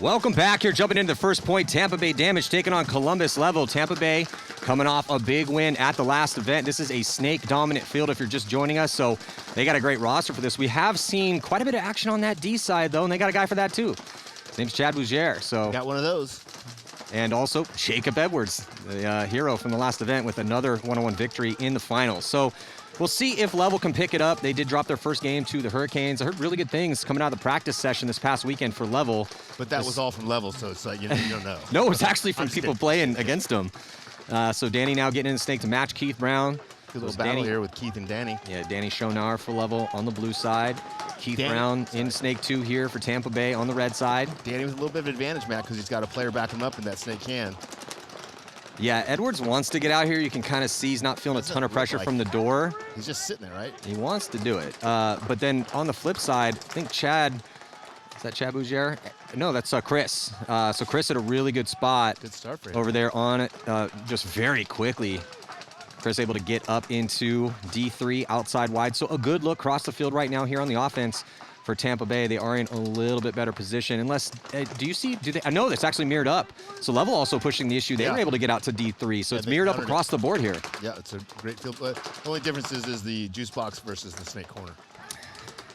Welcome back here, jumping into the first point. Tampa Bay Damage taking on Columbus Level. Tampa Bay coming off a big win at the last event. This is a snake-dominant field if you're just joining us, so they got a great roster for this. We have seen quite a bit of action on that D side, though, and they got a guy for that, too. His name's Chad Bougier. So got one of those. And also Jacob Edwards, the hero from the last event, with another one-on-one victory in the finals. So we'll see if Level can pick it up. They did drop their first game to the Hurricanes. I heard really good things coming out of the practice session this past weekend for Level. But that was all from Level, so it's like, you don't know. No, it's actually from people playing against them. So Danny now getting in the snake to match Keith Brown. Good little battle here with Keith and Danny. Yeah, Danny Schonar for Level on the blue side. Keith Brown in Snake 2 here for Tampa Bay on the red side. Danny with a little bit of advantage, Matt, because he's got a player back him up in that Snake can. Yeah, Edwards wants to get out here. You can kind of see he's not feeling a ton of pressure from the door. He's just sitting there, right? He wants to do it. But then on the flip side, I think Chad, is that Chad Bougier? No, that's Chris. So Chris had a really good spot. Good start for him. Over there on it, just very quickly. Chris able to get up into D3 outside wide. So a good look across the field right now here on the offense for Tampa Bay. They are in a little bit better position. Unless, do they? I know that's actually mirrored up. So Level also pushing the issue. They were able to get out to D3. So it's mirrored up across the board here. Yeah, it's a great field. The only difference is the juice box versus the Snake corner.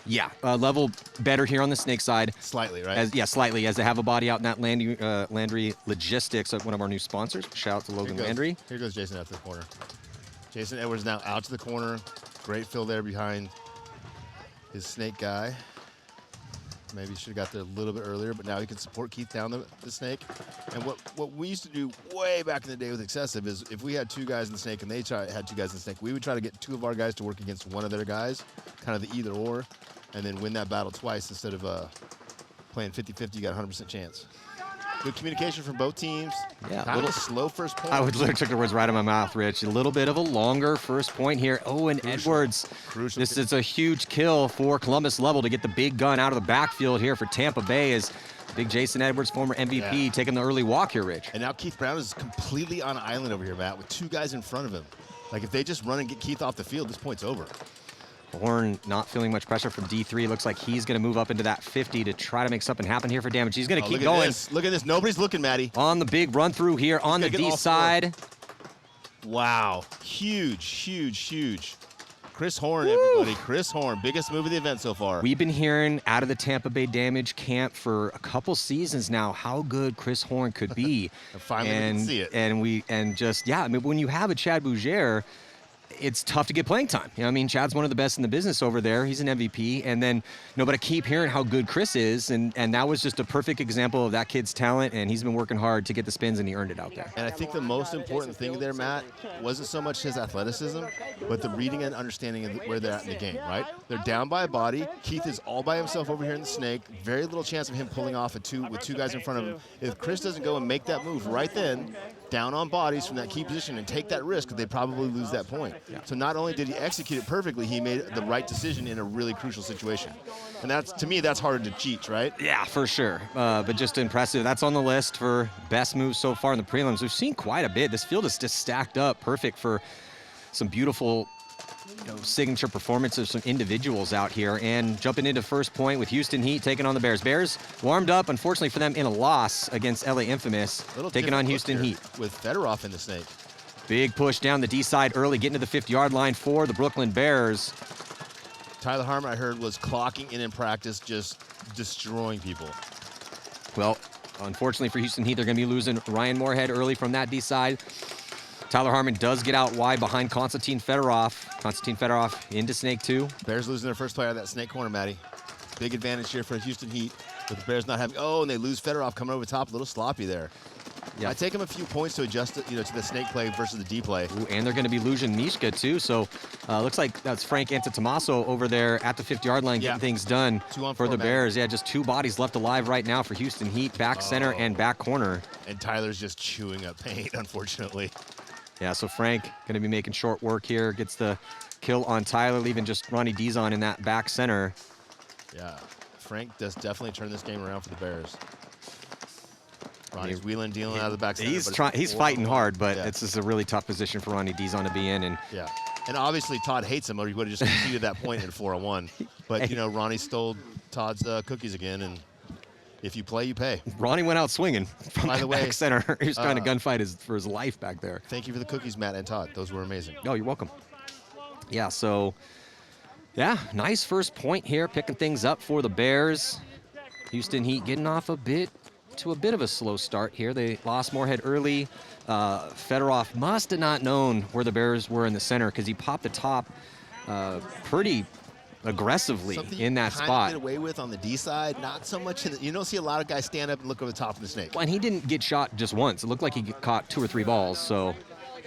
Yeah, Level better here on the Snake side. Slightly, right? Slightly, as they have a body out in that Landry Logistics, one of our new sponsors. Shout out to Logan Landry. Here goes Jason out to the corner. Jason Edwards now out to the corner. Great fill there behind his Snake guy. Maybe should have got there a little bit earlier, but now he can support Keith down the Snake. And what we used to do way back in the day with Excessive is if we had two guys in the Snake and they had two guys in the Snake, we would try to get two of our guys to work against one of their guys, kind of the either or, and then win that battle twice instead of playing 50-50, you got a 100% chance. Good communication from both teams. Yeah, kind of a slow first point. I would literally took the words right out of my mouth, Rich. A little bit of a longer first point here. Oh, and Edwards. This is a huge kill for Columbus Level to get the big gun out of the backfield here for Tampa Bay as big Jason Edwards, former MVP, taking the early walk here, Rich. And now Keith Brown is completely on an island over here, Matt, with two guys in front of him. Like, if they just run and get Keith off the field, this point's over. Horn not feeling much pressure from D3. Looks like he's going to move up into that 50 to try to make something happen here for Damage. He's going to keep going. Look at this. Nobody's looking, Matty. On the big run through here on the D side. Wow. Huge, huge, huge. Chris Horn, everybody. Chris Horn. Biggest move of the event so far. We've been hearing out of the Tampa Bay Damage camp for a couple seasons now how good Chris Horn could be. And finally we can see it. I mean, when you have a Chad Bougier, it's tough to get playing time. You know, I mean, Chad's one of the best in the business over there. He's an MVP. And then, but I keep hearing how good Chris is. And that was just a perfect example of that kid's talent. And he's been working hard to get the spins, and he earned it out there. And I think the most important thing there, Matt, wasn't so much his athleticism, but the reading and understanding of where they're at in the game, right? They're down by a body. Keith is all by himself over here in the Snake. Very little chance of him pulling off with two guys in front of him. If Chris doesn't go and make that move right then, down on bodies from that key position and take that risk, they probably lose that point. Yeah. So not only did he execute it perfectly, he made the right decision in a really crucial situation. And that's, to me, that's harder to cheat, right? Yeah, for sure. But just impressive. That's on the list for best moves so far in the prelims. We've seen quite a bit. This field is just stacked up perfect for some beautiful signature performances of some individuals out here. And jumping into first point with Houston Heat taking on the Bears. Bears warmed up, unfortunately for them, in a loss against LA Infamous, taking on Houston Heat. With Fedorov in the Snake. Big push down the D side early, getting to the 50-yard line for the Brooklyn Bears. Tyler Harmon, I heard, was clocking in practice, just destroying people. Well, unfortunately for Houston Heat, they're going to be losing Ryan Moorhead early from that D side. Tyler Harmon does get out wide behind Konstantin Fedorov. Konstantin Fedorov into Snake 2. Bears losing their first player out of that Snake corner, Matty. Big advantage here for Houston Heat. With the Bears not having, and they lose Fedorov coming over the top, a little sloppy there. Yeah, I take him a few points to adjust it, to the Snake play versus the D play. Ooh, and they're going to be losing Mishka too. So looks like that's Frank Antetomaso over there at the 50-yard line getting things done for the Bears. Yeah, just two bodies left alive right now for Houston Heat, back center and back corner. And Tyler's just chewing up paint, unfortunately. Yeah, so Frank going to be making short work here. Gets the kill on Tyler, leaving just Ronnie Dizon in that back center. Yeah, Frank does definitely turn this game around for the Bears. Ronnie's wheeling, dealing out of the back center. He's fighting hard, but it's just a really tough position for Ronnie Dizon to be in. And obviously Todd hates him, or he would have just conceded that point in 4-on-1. But, Ronnie stole Todd's cookies again, and If you play, you pay. Ronnie went out swinging from By the way, back center. He was trying to gunfight for his life back there. Thank you for the cookies, Matt and Todd. Those were amazing. Oh, you're welcome. Yeah, so, yeah, nice first point here, picking things up for the Bears. Houston Heat getting off a bit of a slow start here. They lost Moorhead early. Fedorov must have not known where the Bears were in the center because he popped the top pretty aggressively Something in that you kinda spot. get away with on the D side, not so much. You don't see a lot of guys stand up and look over the top of the snake. Well, and he didn't get shot just once. It looked like he caught 2 or 3 balls, so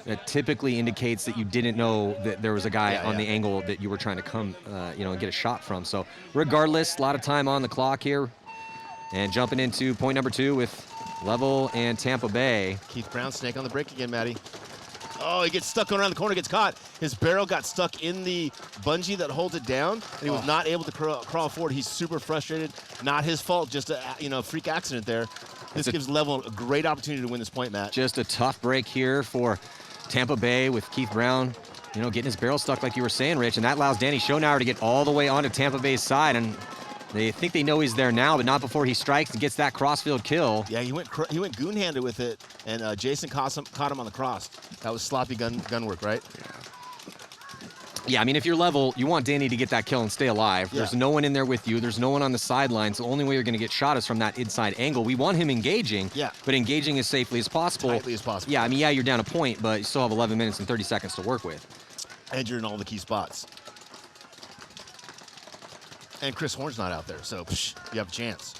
that typically indicates that you didn't know that there was a guy on the angle that you were trying to come, and get a shot from. So regardless, a lot of time on the clock here. And jumping into point number 2 with Level and Tampa Bay. Keith Brown, snake on the break again, Matty. Oh, he gets stuck going around the corner, gets caught. His barrel got stuck in the bungee that holds it down, and he was not able to crawl forward. He's super frustrated. Not his fault, just a freak accident there. This gives Level a great opportunity to win this point, Matt. Just a tough break here for Tampa Bay with Keith Brown, getting his barrel stuck like you were saying, Rich, and that allows Danny Schonauer to get all the way onto Tampa Bay's side, and they think they know he's there now, but not before he strikes and gets that crossfield kill. Yeah, he went goon-handed with it, and Jason caught him on the cross. That was sloppy gun work, right? Yeah, I mean, if you're Level, you want Danny to get that kill and stay alive. Yeah. There's no one in there with you. There's no one on the sidelines. The only way you're going to get shot is from that inside angle. We want him engaging, but engaging as safely as possible. Tightly as possible. Yeah, I mean, you're down a point, but you still have 11 minutes and 30 seconds to work with. And you're in all the key spots. And Chris Horn's not out there, so you have a chance.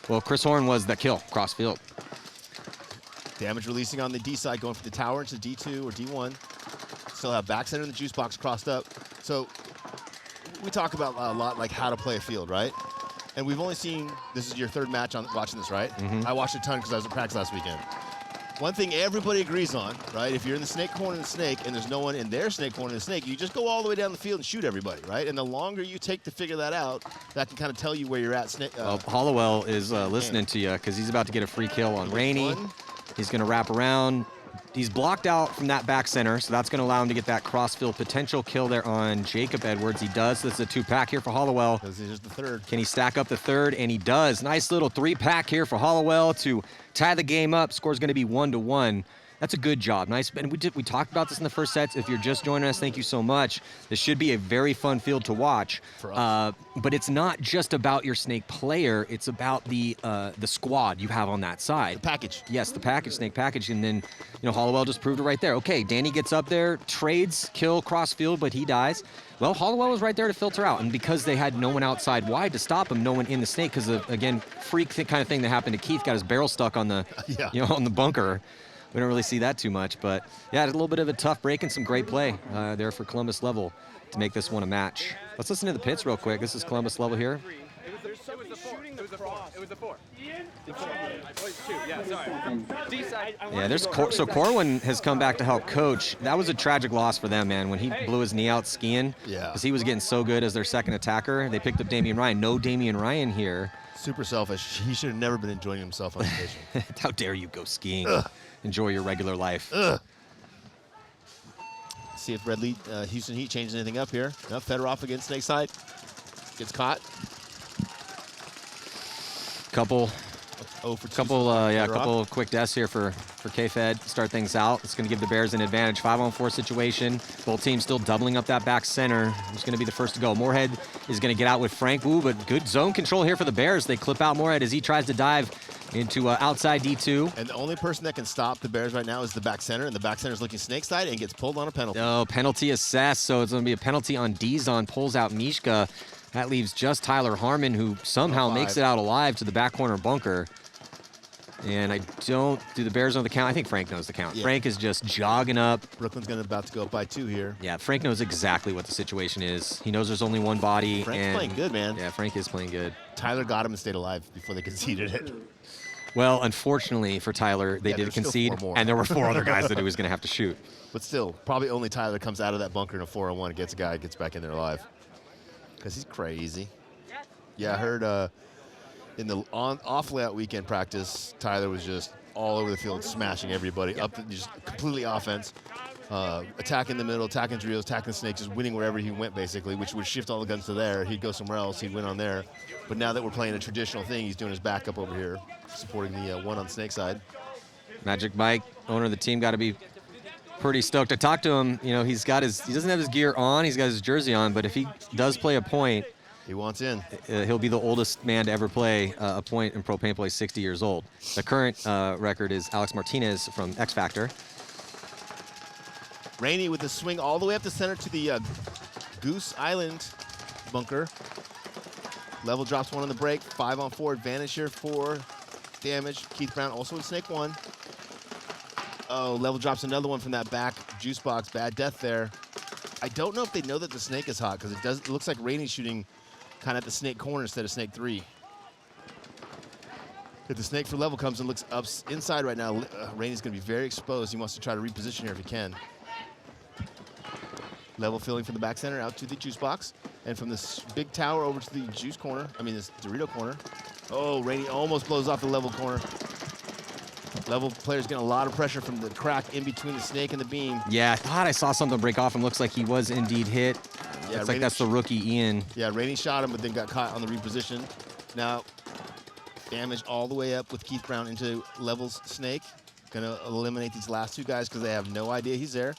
Well, Chris Horn was the kill, crossfield. Damage releasing on the D side, going for the tower into D2 or D1. Still have back center in the juice box crossed up. So we talk about a lot like how to play a field, right? And we've only seen, this is your 3rd match on watching this, right? Mm-hmm. I watched a ton because I was at practice last weekend. One thing everybody agrees on, right? If you're in the snake corner of the snake and there's no one in their snake corner of the snake, you just go all the way down the field and shoot everybody, right? And the longer you take to figure that out, that can kind of tell you where you're at. Well, Hollowell is listening to you because he's about to get a free kill on Rainey. He's going to wrap around. He's blocked out from that back center, so that's going to allow him to get that crossfield potential kill there on Jacob Edwards. He does. This is a 2-pack here for Hollowell. This is the 3rd. Can he stack up the 3rd? And he does. Nice little 3-pack here for Hollowell to tie the game up. Score's going to be 1-1. That's a good job. Nice. And we talked about this in the first sets. If you're just joining us, thank you so much. This should be a very fun field to watch. For us. But it's not just about your snake player. It's about the squad you have on that side. The package. Yes, the package, snake package. And then, Hollowell just proved it right there. Okay, Danny gets up there, trades, kill, cross field, but he dies. Well, Hollowell was right there to filter out. And because they had no one outside wide to stop him, no one in the snake, because again, freak kind of thing that happened to Keith, got his barrel stuck on the, on the bunker. We don't really see that too much, but yeah, a little bit of a tough break and some great play there for Columbus Level to make this one a match. Let's listen to the pits real quick. This is Columbus Level here. It was the 4. Yeah, sorry. Yeah, so Corwin has come back to help coach. That was a tragic loss for them, man, when he blew his knee out skiing. Yeah. Because he was getting so good as their second attacker. They picked up Damian Ryan. No Damian Ryan here. Super selfish. He should have never been enjoying himself on vacation. How dare you go skiing? Enjoy your regular life. See if Houston Heat changes anything up here. No, Fedorov against snake side. Gets caught. Couple Fedorov. couple of quick deaths here for K-Fed. Start things out. It's going to give the Bears an advantage. 5-on-4 situation. Both teams still doubling up that back center. Who's going to be the first to go? Moorhead is going to get out with Frank Wu, but good zone control here for the Bears. They clip out Moorhead as he tries to dive into outside D2. And the only person that can stop the Bears right now is the back center, and the back center is looking snake side and gets pulled on a penalty. No, penalty assessed, so it's going to be a penalty on Dizon. Pulls out Mishka. That leaves just Tyler Harmon, who somehow makes it out alive to the back corner bunker. And do the Bears know the count? I think Frank knows the count. Yeah. Frank is just jogging up. Brooklyn's about to go up by 2 here. Yeah, Frank knows exactly what the situation is. He knows there's only one body. Frank's playing good, man. Yeah, Frank is playing good. Tyler got him and stayed alive before they conceded it. Well, unfortunately for Tyler, they did concede, and there were 4 other guys that he was going to have to shoot. But still, probably only Tyler comes out of that bunker in a 4-on-1 and gets a guy, gets back in there alive. Because he's crazy. Yeah, I heard in the off layout weekend practice, Tyler was just all over the field, smashing everybody, up to just completely offense. Attacking the middle, attacking Doritos, attacking Snake, just winning wherever he went, basically, which would shift all the guns to there. He'd go somewhere else, he'd win on there. But now that we're playing a traditional thing, he's doing his backup over here, supporting the one on Snake side. Magic Mike, owner of the team, got to be pretty stoked. I talked to him, you know, he doesn't have his gear on, he's got his jersey on, but if he does play a point, he wants in. He'll be the oldest man to ever play a point in Pro Paintball. He's 60 years old. The current record is Alex Martinez from X Factor. Rainey with the swing all the way up the center to the Goose Island bunker. Level drops one on the break. 5-on-4 advantage here for damage. Keith Brown also in Snake 1. Oh, Level drops another one from that back juice box. Bad death there. I don't know if they know that the Snake is hot because it looks like Rainey's shooting kind of at the Snake corner instead of Snake 3. If the Snake for Level comes and looks up inside right now, Rainey's going to be very exposed. He wants to try to reposition here if he can. Level filling from the back center out to the juice box. And from this big tower over to the juice corner, this Dorito corner. Oh, Rainey almost blows off the Level corner. Level player's getting a lot of pressure from the crack in between the Snake and the beam. Yeah, I thought I saw something break off and looks like he was indeed hit. Yeah, looks like that's the rookie Ian. Yeah, Rainey shot him, but then got caught on the reposition. Now, damage all the way up with Keith Brown into Level's Snake. Gonna eliminate these last two guys because they have no idea he's there.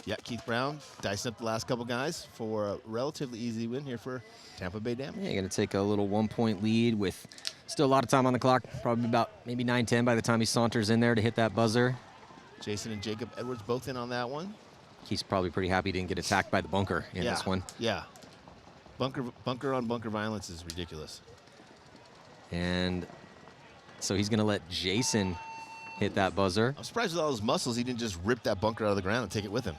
Yeah, Keith Brown dicing up the last couple guys for a relatively easy win here for Tampa Bay Damage. Yeah, you're going to take a little 1-point lead with still a lot of time on the clock. Probably about maybe 9-10 by the time he saunters in there to hit that buzzer. Jason and Jacob Edwards both in on that one. He's probably pretty happy he didn't get attacked by the bunker in this one. Yeah. Bunker on bunker violence is ridiculous. And so he's going to let Jason hit that buzzer. I'm surprised with all his muscles he didn't just rip that bunker out of the ground and take it with him.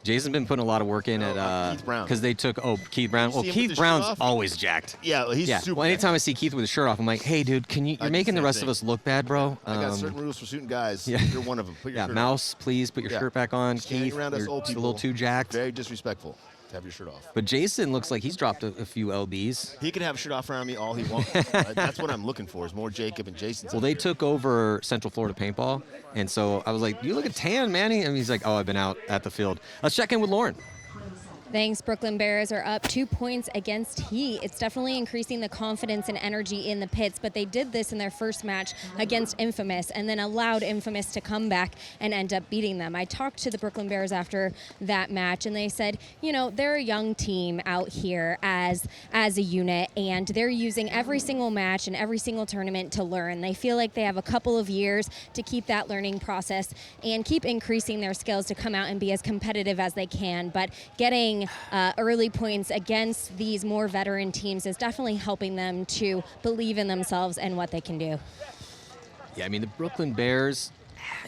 Jason's been putting a lot of work in at Keith Brown. because they took Keith Brown. Well, see him with Keith the shirt Brown's off? always jacked. Yeah, he's super. Well, anytime I see Keith with his shirt off, I'm like, hey, dude, you're do making the the rest same of us look bad, bro. I got certain rules for shooting guys. Yeah. You're one of them. Put your shirt Mouse, please put your shirt back on. Standing Keith, around us you're old just a people, little too jacked. Very disrespectful to have your shirt off. But Jason looks like he's dropped a few LBs. He can have a shirt off around me all he wants. That's what I'm looking for is more Jacob and Jason. Well, they took over Central Florida Paintball, and so I was like, you look at tan, man. And he's like, oh, I've been out at the field. Let's check in with Lauren. Thanks. Brooklyn Bears are up 2 points against Heat. It's definitely increasing the confidence and energy in the pits, but they did this in their first match against Infamous and then allowed Infamous to come back and end up beating them. I talked to the Brooklyn Bears after that match, and they said, you know, they're a young team out here as a unit, and they're using every single match and every single tournament to learn. They feel like they have a couple of years to keep that learning process and keep increasing their skills to come out and be as competitive as they can, but getting early points against these more veteran teams is definitely helping them to believe in themselves and what they can do. Yeah, I mean, the Brooklyn Bears,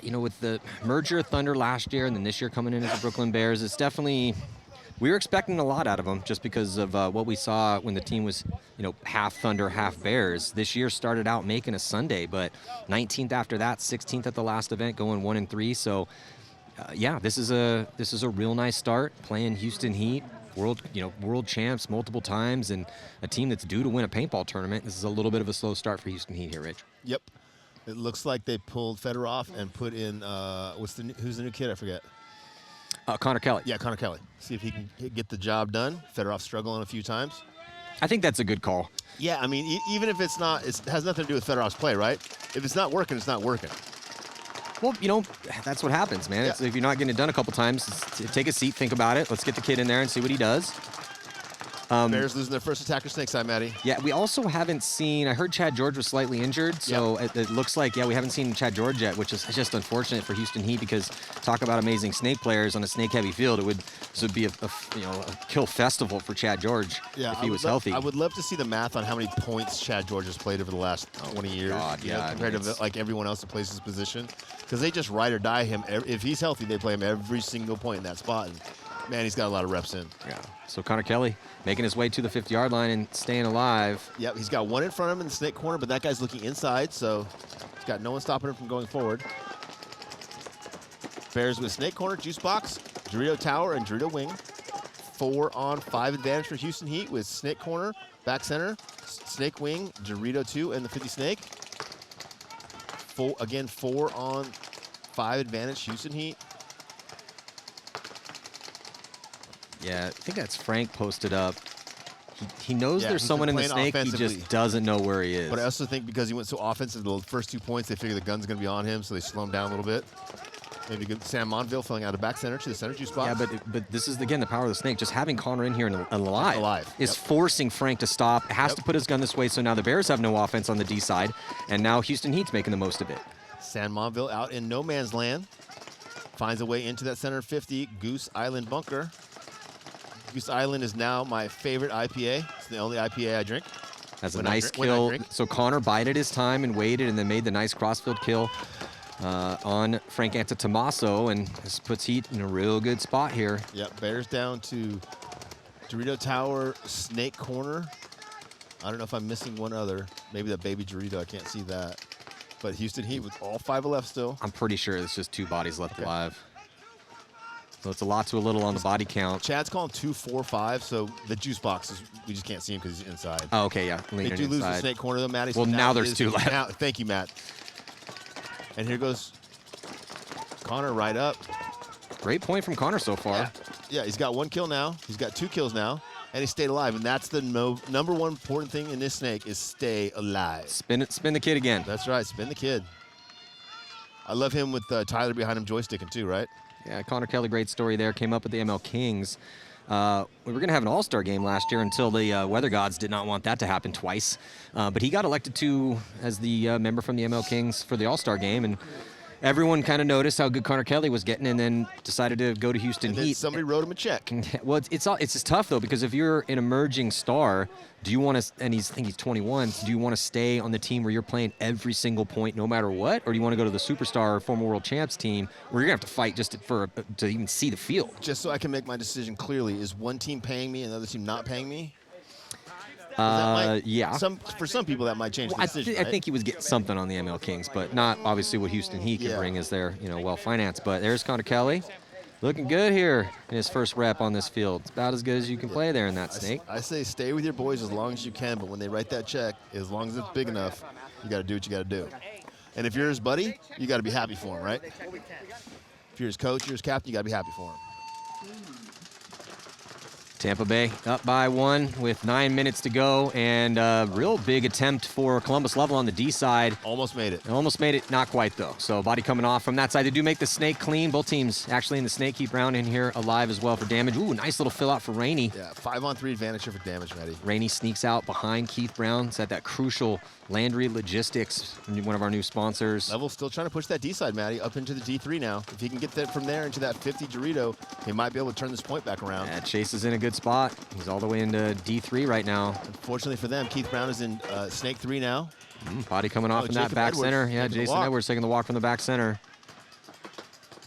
you know, with the merger of Thunder last year and then this year coming in as the Brooklyn Bears, it's definitely, we were expecting a lot out of them just because of what we saw when the team was, you know, half Thunder, half Bears. This year started out making a Sunday, but 19th after that, 16th at the last event, going 1-3. So, yeah, this is a real nice start, playing Houston Heat, world champs multiple times, and a team that's due to win a paintball tournament. This is a little bit of a slow start for Houston Heat here, Rich. Yep. It looks like they pulled Fedorov and put in who's the new kid? I forget. Connor Kelly. Yeah, Connor Kelly. See if he can get the job done. Fedorov's struggling a few times. I think that's a good call. Yeah, I mean, even if it's not, it has nothing to do with Fedorov's play, right? If it's not working, it's not working. Well, you know, that's what happens, man. Yeah. If you're not getting it done a couple times, take a seat, think about it. Let's get the kid in there and see what he does. Bears losing their first attacker snake side, Maddie. Yeah, we also haven't seen, I heard Chad George was slightly injured, so it looks like, we haven't seen Chad George yet, which is just unfortunate for Houston Heat because talk about amazing snake players on a snake-heavy field. This would be a kill festival for Chad George if he was healthy. I would love to see the math on how many points Chad George has played over the last 20 years. God, yeah, compared to like everyone else that plays his position. Because they just ride or die him. If he's healthy, they play him every single point in that spot. And man, he's got a lot of reps in. Yeah. So Connor Kelly making his way to the 50-yard line and staying alive. Yep, he's got one in front of him in the snake corner, but that guy's looking inside, so he's got no one stopping him from going forward. Bears with snake corner, juice box, Dorito tower, and Dorito wing. 4-on-5 advantage for Houston Heat with Snake corner, back center, Snake wing, Dorito 2, and the 50 Snake. Again, 4-on-5 advantage, Houston Heat. Yeah, I think that's Frank posted up. He knows Yeah, there's he's someone in been the playing snake, he offensively. just doesn't know where he is. But I also think because he went so offensive the first 2 points, they figure the gun's going to be on him, so they slow him down a little bit. Maybe good Sam Monville filling out of back center to the center 2 spot. Yeah, but this is, again, the power of the snake. Just having Connor in here and alive is Yep. forcing Frank to stop. Has Yep. to put his gun this way, so now the Bears have no offense on the D side, and now Houston Heat's making the most of it. San Monville out in no man's land. Finds a way into that center 50, Goose Island bunker. Goose Island is now my favorite IPA. It's the only IPA I drink. Has a When I nice drink- when I kill. drink. So Connor bided his time and waited and then made the nice crossfield kill on Frank Antetomaso, and this puts Heat in a real good spot here. Yep, Bears down to Dorito Tower, Snake corner. I don't know if I'm missing one other. Maybe that baby Dorito, I can't see that. But Houston Heat with all 5 left still. I'm pretty sure it's just 2 bodies left Okay. alive. So it's a lot to a little on the body count. Chad's calling 2, 4, 5, so the juice box is, we just can't see him because he's inside. Oh, okay, yeah. They Leaning do lose the inside. snake corner though, Matty. Well, now there's it is- 2 left. Now, thank you, Matt. And here goes Connor right up. Great point from Connor so far. Yeah, he's got 1 kill now. He's got 2 kills now, and he stayed alive. And that's the number one important thing in this snake is stay alive. Spin the kid again. That's right, spin the kid. I love him with Tyler behind him joysticking too, right? Yeah, Connor Kelly, great story there. Came up with the ML Kings. We were going to have an all-star game last year until the weather gods did not want that to happen twice. But he got elected to as the member from the ML Kings for the all-star game, and everyone kind of noticed how good Connor Kelly was getting, and then decided to go to Houston And then Heat. somebody wrote him a check. Well, it's just tough though, because if you're an emerging star, do you want to? And I think he's 21. Do you want to stay on the team where you're playing every single point, no matter what, or do you want to go to the superstar or former world champs team where you're gonna have to fight just to even see the field? Just so I can make my decision clearly, is one team paying me and the other team not paying me? Yeah. For some people, that might change the decision. I think he was getting something on the ML Kings, but not obviously what Houston Heat can Yeah. bring as they're well financed. But there's Connor Kelly, looking good here in his first rep on this field. It's about as good as you can play there in that snake. I say stay with your boys as long as you can, but when they write that check, as long as it's big enough, you got to do what you got to do. And if you're his buddy, you got to be happy for him, right? If you're his coach, you're his captain, you got to be happy for him. Tampa Bay up by 1 with 9 minutes to go, and a real big attempt for Columbus Level on the D side. Almost made it. Almost made it, not quite though. So body coming off from that side. They do make the snake clean. Both teams actually in the snake. Keep Brown in here alive as well for damage. Ooh, nice little fill out for Rainey. Yeah, 5-on-3 advantage here for damage, Matty. Rainey sneaks out behind Keith Brown. It's at that crucial Landry Logistics, one of our new sponsors. Level still trying to push that D side, Matty, up into the D3 now. If he can get that from there into that 50 Dorito, he might be able to turn this point back around. Yeah, Chase is in a good spot. He's all the way into D3 right now. Unfortunately for them, Keith Brown is in Snake 3 now. Body coming off Oh, in that Jacob back Edwards center. Yeah, taking the Jason walk. Edwards taking the walk from the back center.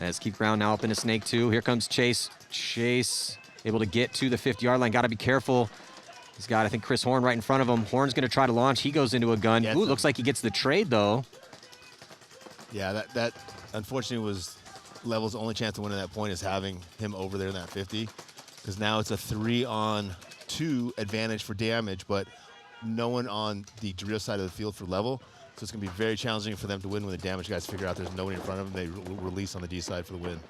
As Keith Brown now up into Snake 2. Here comes Chase. Chase able to get to the 50-yard line. Got to be careful. He's got, I think, Chris Horn right in front of him. Horn's going to try to launch. He goes into a gun. Yeah, Ooh, looks like he gets the trade, though. Yeah, that unfortunately was Level's only chance of winning that point is having him over there in that 50. Because now it's a 3-on-2 advantage for damage, but no one on the Dorito side of the field for Level. So it's going to be very challenging for them to win when the damage guys figure out there's nobody in front of them. They release on the D side for the win.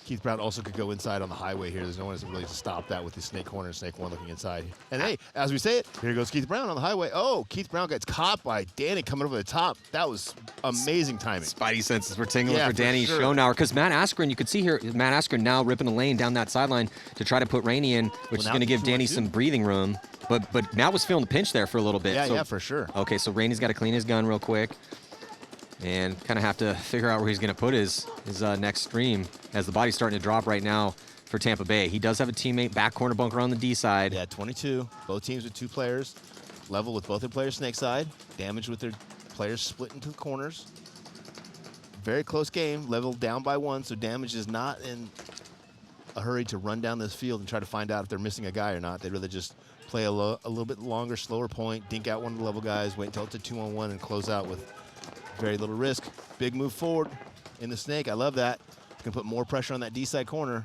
Keith Brown also could go inside on the highway here. There's no one that's really to stop that with the snake corner and snake 1 looking inside. And hey, as we say it, here goes Keith Brown on the highway. Oh, Keith Brown gets caught by Danny coming over the top. That was amazing timing. Spidey senses were tingling Yeah, for for Danny sure. Schonauer. Because Matt Askren, you could see here, Matt Askren now ripping the lane down that sideline to try to put Rainey in, which is now going to it's give Danny 2-on-2. some breathing room. But Matt was feeling the pinch there for a little bit. Yeah, so, yeah, for sure. Okay, so Rainey's got to clean his gun real quick and kind of have to figure out where he's going to put his next stream as the body's starting to drop right now for Tampa Bay. He does have a teammate back corner bunker on the D side. Yeah, 22. Both teams with 2 players. Level with both their players snake side. Damage with their players split into the corners. Very close game. Level down by 1, so damage is not in a hurry to run down this field and try to find out if they're missing a guy or not. They'd rather just play a little bit longer, slower point, dink out one of the Level guys, wait until it's a 2-on-1 and close out with very little risk. Big move forward in the snake. I love that. Can put more pressure on that D side corner.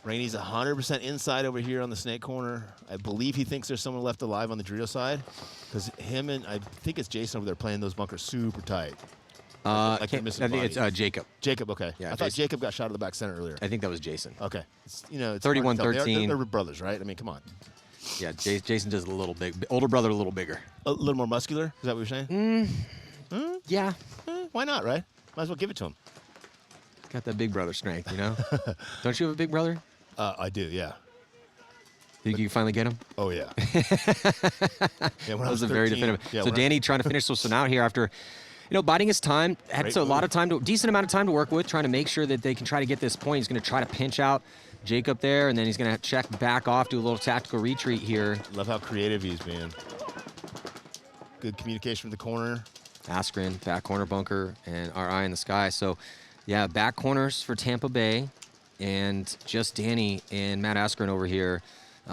Rainey's 100% inside over here on the snake corner. I believe he thinks there's someone left alive on the Dorito side, because him and I think it's Jason over there playing those bunkers super tight. I think it's Jacob. Jacob, okay. Yeah, I thought Jason. Jacob got shot at the back center earlier. I think that was Jason. Okay. It's, you know, it's 31-13. They're brothers, right? I mean, come on. Yeah, Jason does a little big. Older brother, a little bigger. A little more muscular? Is that what you're saying? Yeah. Why not, right? Might as well give it to him. Got that big brother strength, you know? Don't you have a big brother? I do, yeah. Think you finally get him? Oh, yeah. Yeah, when I That was a very 13, definitive. yeah, So when I- Danny trying to finish this one out here after, biding his time. Had Great a lot move. of time, decent amount of time to work with, trying to make sure that they can try to get this point. He's going to try to pinch out Jacob there, and then he's going to check back off, do a little tactical retreat here. Love how creative he's being. Good communication from the corner. Askren, back corner bunker, and our eye in the sky. So, yeah, back corners for Tampa Bay, and just Danny and Matt Askren over here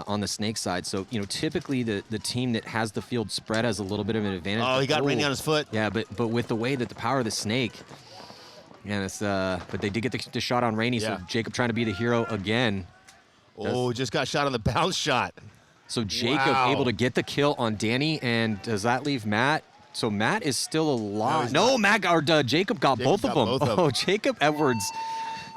on the snake side. So, typically the team that has the field spread has a little bit of an advantage. Oh, he got Rainey on his foot. Yeah, but with the way that the power of the snake, and it's but they did get the shot on Rainey. Yeah. So Jacob trying to be the hero again. Oh, just got shot on the bounce shot. So Jacob Wow. able to get the kill on Danny, and does that leave Matt? So Matt is still alive. he's No, not. Matt or Jacob got both of got them. both of Oh, them. Jacob Edwards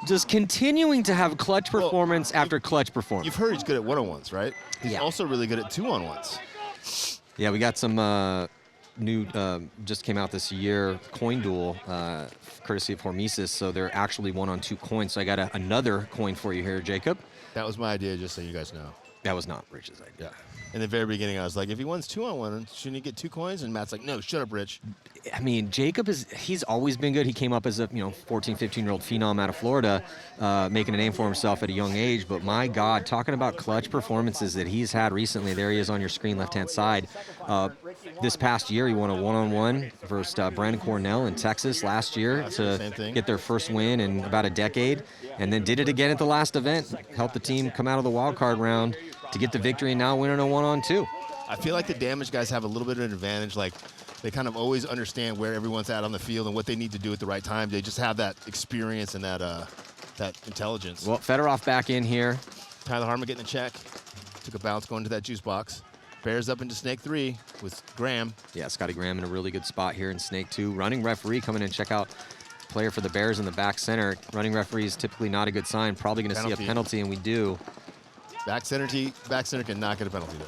just continuing to have clutch performance after clutch performance. You've heard he's good at one-on-ones, right? He's Yeah. also really good at two-on-ones. Yeah, we got some new, just came out this year, coin duel, courtesy of Hormesis. So they're actually 1-on-2 coins. So I got another coin for you here, Jacob. That was my idea, just so you guys know. That was not Rich's idea. In the very beginning, I was like, if he wins 2-on-1, shouldn't he get 2 coins? And Matt's like, no, shut up, Rich. I mean, Jacob he's always been good. He came up as a 14, 15-year-old phenom out of Florida, making a name for himself at a young age. But my God, talking about clutch performances that he's had recently, there he is on your screen, left-hand side. This past year, he won a 1-on-1 versus Brandon Cornell in Texas last year Same to thing. get their first win in about a decade, and then did it again at the last event, helped the team come out of the wild card round to get the victory and now winning a 1-on-2. I feel like the damage guys have a little bit of an advantage. Like, they kind of always understand where everyone's at on the field and what they need to do at the right time. They just have that experience and that intelligence. Well, Fedorov back in here. Tyler Harmon getting a check. Took a bounce going to that juice box. Bears up into snake 3 with Graham. Yeah, Scotty Graham in a really good spot here in Snake 2. Running referee coming in, check out player for the Bears in the back center. Running referee is typically not a good sign. Probably going to see a penalty, and we do. Back center cannot get a penalty there.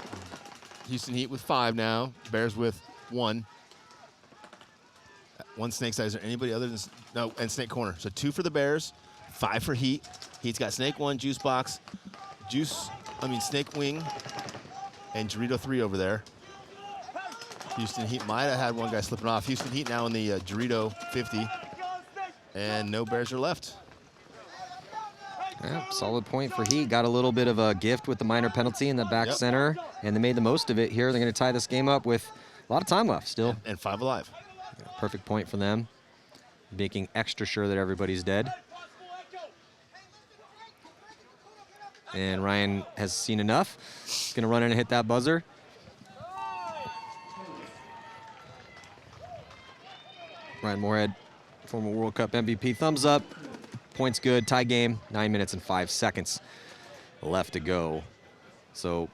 Houston Heat with 5 now. Bears with 1. One snake side. Is there anybody other than no? And snake corner. So 2 for the Bears, 5 for Heat. Heat's got snake 1, juice box, snake wing, and Dorito 3 over there. Houston Heat might have had one guy slipping off. Houston Heat now in the Dorito 50, and no Bears are left. Yeah, solid point for Heat. Got a little bit of a gift with the minor penalty in the back center, and they made the most of it here. They're going to tie this game up with a lot of time left still. And 5 alive. Yeah, perfect point for them, making extra sure that everybody's dead. And Ryan has seen enough. He's going to run in and hit that buzzer. Ryan Moorhead, former World Cup MVP, thumbs up. Points good, tie game, 9 minutes and 5 seconds left to go. So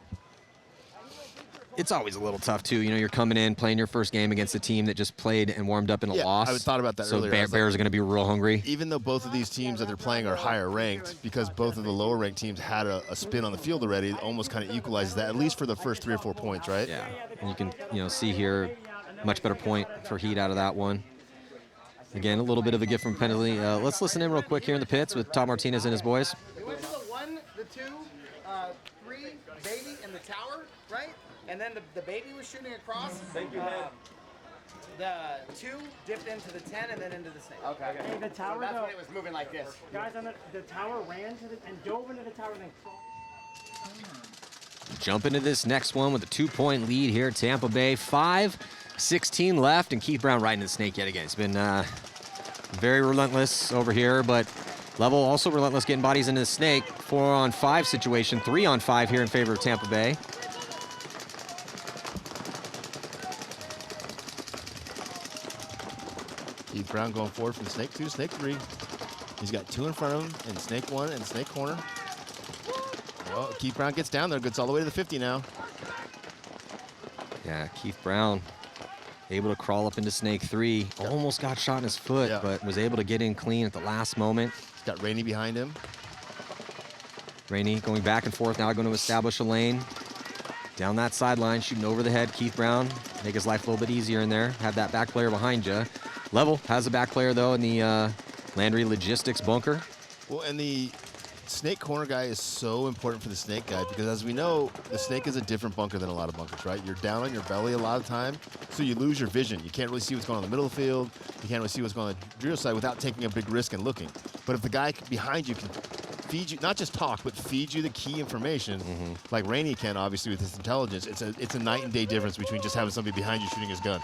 it's always a little tough too. You're coming in, playing your first game against a team that just played and warmed up in a loss. I thought about that so earlier. So Bears are going to be real hungry. Even though both of these teams that they're playing are higher ranked, because both of the lower ranked teams had a spin on the field already, it almost kind of equalizes that, at least for the first 3 or 4 points, right? Yeah, and you can see here, much better point for Heat out of that one. Again, a little bit of a gift from penalty. Let's listen in real quick here in the pits with Tom Martinez and his boys. We went to the 1, the 2, 3, baby, and the tower, right? And then the baby was shooting across. The 2 dipped into the 10 and then into the snake. Okay. Hey, the tower, So that's though, when it was moving like this. guys, on the tower ran to and dove into the tower and then crawled. Jump into this next one with a 2-point lead here at Tampa Bay. 5:16 left, and Keith Brown riding the snake yet again. It's been very relentless over here, but Level also relentless getting bodies into the snake. 4-on-5 situation, 3-on-5 here in favor of Tampa Bay. Keith Brown going forward from snake 2, snake 3. He's got 2 in front of him in snake 1 and snake corner. Oh, Keith Brown gets down there, gets all the way to the 50 now. Yeah, Keith Brown able to crawl up into snake 3. Almost got shot in his foot, but was able to get in clean at the last moment. He's got Rainey behind him. Rainey going back and forth now, going to establish a lane. Down that sideline, shooting over the head. Keith Brown, make his life a little bit easier in there. Have that back player behind you. Level has a back player, though, in the Landry Logistics bunker. Well, and the snake corner guy is so important for the snake guy because, as we know, the snake is a different bunker than a lot of bunkers, right? You're down on your belly a lot of time, so you lose your vision. You can't really see what's going on in the middle of the field. You can't really see what's going on the drill side without taking a big risk and looking. But if the guy behind you can feed you, not just talk, but feed you the key information, like Rainey can, obviously, with his intelligence, it's a night and day difference between just having somebody behind you shooting his gun.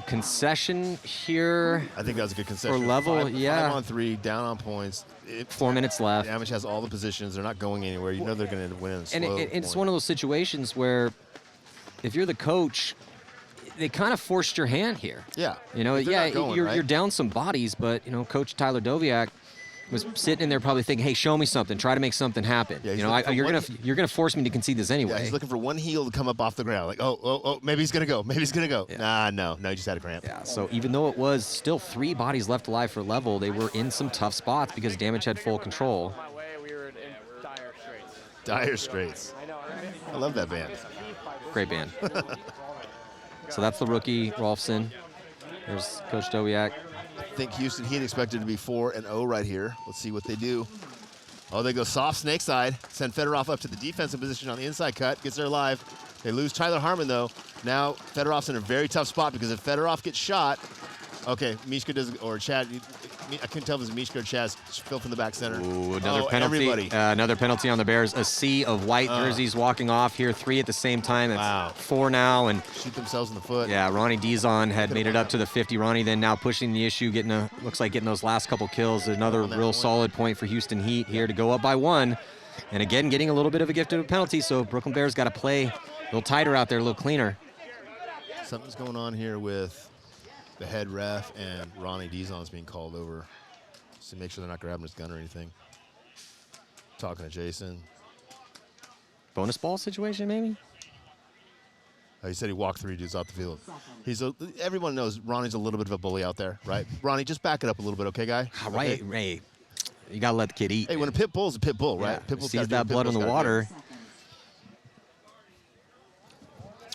Concession here. I think that was a good concession. For Level, 5 on 3, down on points. 4 minutes left. Damage has all the positions. They're not going anywhere. You know they're going to win. And it's one of those situations where if you're the coach, they kind of forced your hand here. Yeah. You know, Going, you're down some bodies, but, you know, Coach Tyler Doviak was sitting in there probably thinking, hey, show me something. Try to make something happen. Yeah, you know, you're gonna force me to concede this anyway. Yeah, he's looking for one heel to come up off the ground. Like, oh, maybe he's going to go. Maybe he's going to go. Yeah. No, he just had a cramp. Yeah, so even though it was still 3 bodies left alive for Level, they were in some tough spots because Damage had full control. My way, we were in dire straits. Dire Straits. I know, right? I love that band. Great band. So that's the rookie, Rolfson. There's Coach Doviak. I think Houston Heat expected to be 4-0 right here. Let's see what they do. Oh, they go soft snake side. Send Fedorov up to the defensive position on the inside cut. Gets there alive. They lose Tyler Harmon, though. Now Fedorov's in a very tough spot because if Fedorov gets shot, okay, Mishka does, or Chad, I couldn't tell if it was Mishka or Chaz. Phil from the back center. Ooh, another penalty. Everybody. Another penalty on the Bears. A sea of white jerseys walking off here. 3 at the same time. That's 4 now. And shoot themselves in the foot. yeah, Ronnie Dizon had made it up to the 50. Ronnie then now pushing the issue, looks like getting those last couple kills. Another real solid point for Houston Heat here to go up by 1. And again, getting a little bit of a gift of a penalty. So Brooklyn Bears got to play a little tighter out there, a little cleaner. Something's going on here with the head ref and Ronnie Dizon's being called over. So make sure they're not grabbing his gun or anything. Talking to Jason. Bonus ball situation, maybe? He said he walked 3 dudes off the field. Everyone knows Ronnie's a little bit of a bully out there, right? Ronnie, just back it up a little bit, okay, guy? Right, Ray. You got to let the kid eat. Hey, when a pit bull is a pit bull, right? Yeah, Pit bull's sees gotta do what that pit blood in bull's the gotta do. water.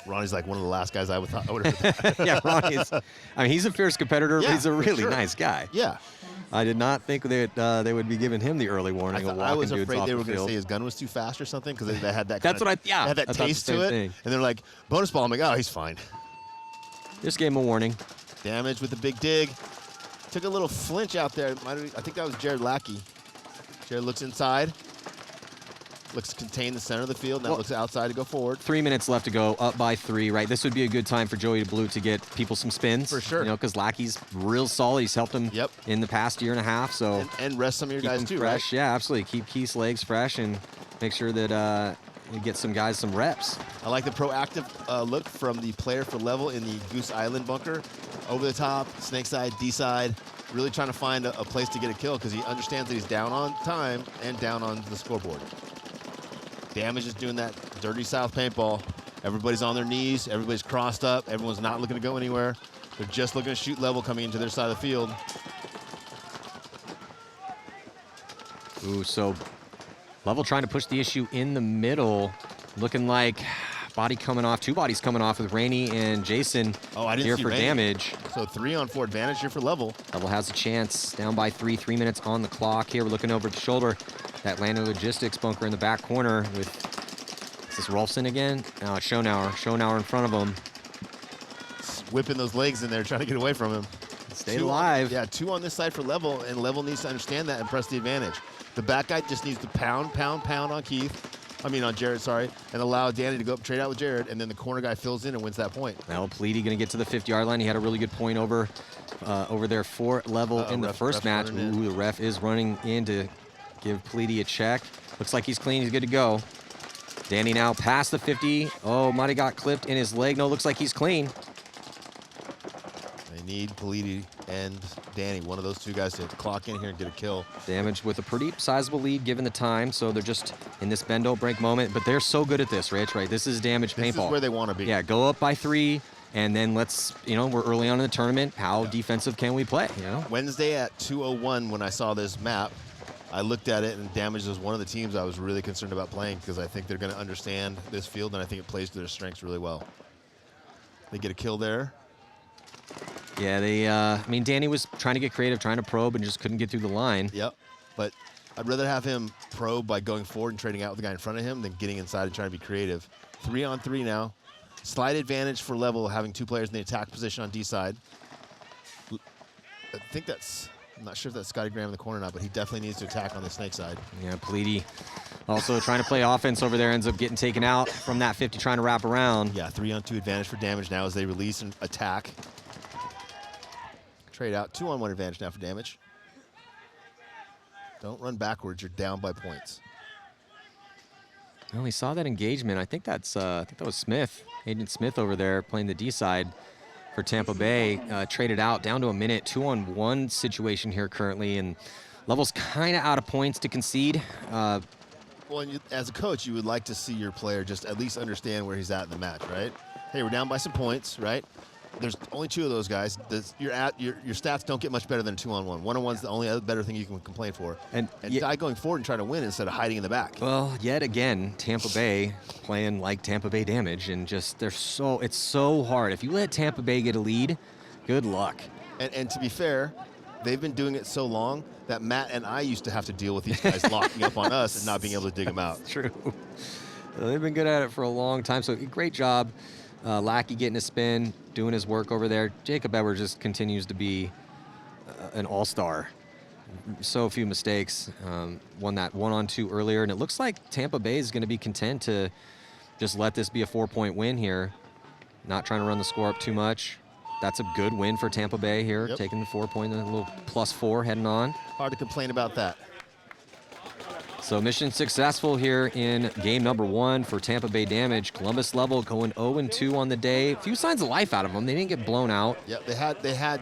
Ronnie's like one of the last guys I would have. Yeah, he's a fierce competitor, but Yeah, he's a for really sure. nice guy. Yeah. I did not think that they would be giving him the early warning of I walking was dudes afraid off they the were going to field. say his gun was too fast or something because they had that. That's what they had that I thought the taste to same it, thing. and they're like bonus ball. I'm like, oh, he's fine. Just gave him a warning. Damage with the big dig. Took a little flinch out there. I think that was Jared Lackey. Jared looks inside. Looks to contain the center of the field. Now looks outside to go forward. 3 minutes left to go, up by 3, right? This would be a good time for Joey Blue to get people some spins. For sure. You know, because Lackey's real solid. He's helped him in the past year and a half. So and rest some of your keep guys him too, fresh. right? Yeah, absolutely. Keep Keith's legs fresh and make sure that you get some guys some reps. I like the proactive look from the player for Level in the Goose Island bunker. Over the top, snake side, D side. Really trying to find a place to get a kill because he understands that he's down on time and down on the scoreboard. Damage is doing that dirty South paintball. Everybody's on their knees. Everybody's crossed up. Everyone's not looking to go anywhere. They're just looking to shoot Level coming into their side of the field. Ooh, so Level trying to push the issue in the middle. Looking like body coming off, 2 bodies coming off with Rainey and Jason here for Rainey. Damage. So 3-on-4 advantage here for Level. Level has a chance, down by 3, 3 minutes on the clock here. We're looking over the shoulder. That Landry Logistics bunker in the back corner with, is this Rolfson again? No, it's Schonauer. Schonauer in front of him. Whipping those legs in there, trying to get away from him. Stay alive. Yeah, 2 on this side for Level, and Level needs to understand that and press the advantage. The back guy just needs to pound on Jared, sorry, and allow Danny to go up, trade out with Jared, and then the corner guy fills in and wins that point. Now Pleedy going to get to the 50-yard line. He had a really good point over there for Level in the first match. Ooh, the ref is running in to give Pleedy a check. Looks like he's clean. He's good to go. Danny now past the 50. Oh, might have got clipped in his leg. No, looks like he's clean. They need Pleedy and Danny, one of those two guys to clock in here and get a kill. Damage with a pretty sizable lead given the time, so they're just in this bend don't break moment, but they're so good at this, Rich, right? This is Damage This paintball. is where they want to be. Yeah, go up by 3, and then let's, we're early on in the tournament. How defensive can we play, Wednesday at 2:01 when I saw this map, I looked at it, and Damage was one of the teams I was really concerned about playing because I think they're going to understand this field, and I think it plays to their strengths really well. They get a kill there. Yeah, Danny was trying to get creative, trying to probe, and just couldn't get through the line. Yep, but I'd rather have him probe by going forward and trading out with the guy in front of him than getting inside and trying to be creative. 3-on-3 now. Slight advantage for level having 2 players in the attack position on D side. I think I'm not sure if that's Scotty Graham in the corner or not, but he definitely needs to attack on the snake side. Yeah, Pleedy also trying to play offense over there, ends up getting taken out from that 50, trying to wrap around. Yeah, 3-on-2 advantage for Damage now as they release and attack. Trade out, 2-on-1 advantage now for Damage. Don't run backwards, you're down by points. Well, we saw that engagement. I think that was Smith, Agent Smith over there playing the D side for Tampa Bay. Traded out down to a minute, 2-on-1 situation here currently, and Level's kind of out of points to concede. Well, and as a coach, you would like to see your player just at least understand where he's at in the match, right? Hey, we're down by some points, right? There's only 2 of those guys. Your stats don't get much better than 2-on-1. 1-on-1's the only other better thing you can complain for. And die going forward and try to win instead of hiding in the back. Well, yet again, Tampa Bay playing like Tampa Bay Damage, and just it's so hard. If you let Tampa Bay get a lead, good luck. And to be fair, they've been doing it so long that Matt and I used to have to deal with these guys locking up on us and not being able to dig them out. True. They've been good at it for a long time, so great job. Lackey getting a spin, doing his work over there. Jacob Edwards just continues to be an all-star. So few mistakes. Won that 1-on-2 earlier, and it looks like Tampa Bay is going to be content to just let this be a 4-point win here. Not trying to run the score up too much. That's a good win for Tampa Bay here, taking the 4-point, a little +4 heading on. Hard to complain about that. So mission successful here in game number 1 for Tampa Bay Damage. Columbus Level going 0-2 on the day. A few signs of life out of them. They didn't get blown out. Yeah, they had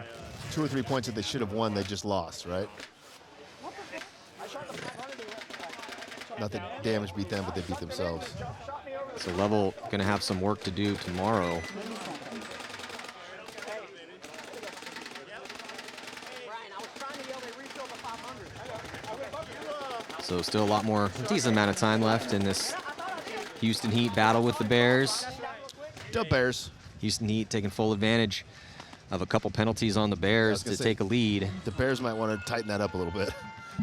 2 or 3 points that they should have won. They just lost, right? Not that Damage beat them, but they beat themselves. So Level going to have some work to do tomorrow. So still a lot more, decent amount of time left in this Houston Heat battle with the Bears. Go Bears. Houston Heat taking full advantage of a couple penalties on the Bears to take a lead. The Bears might want to tighten that up a little bit.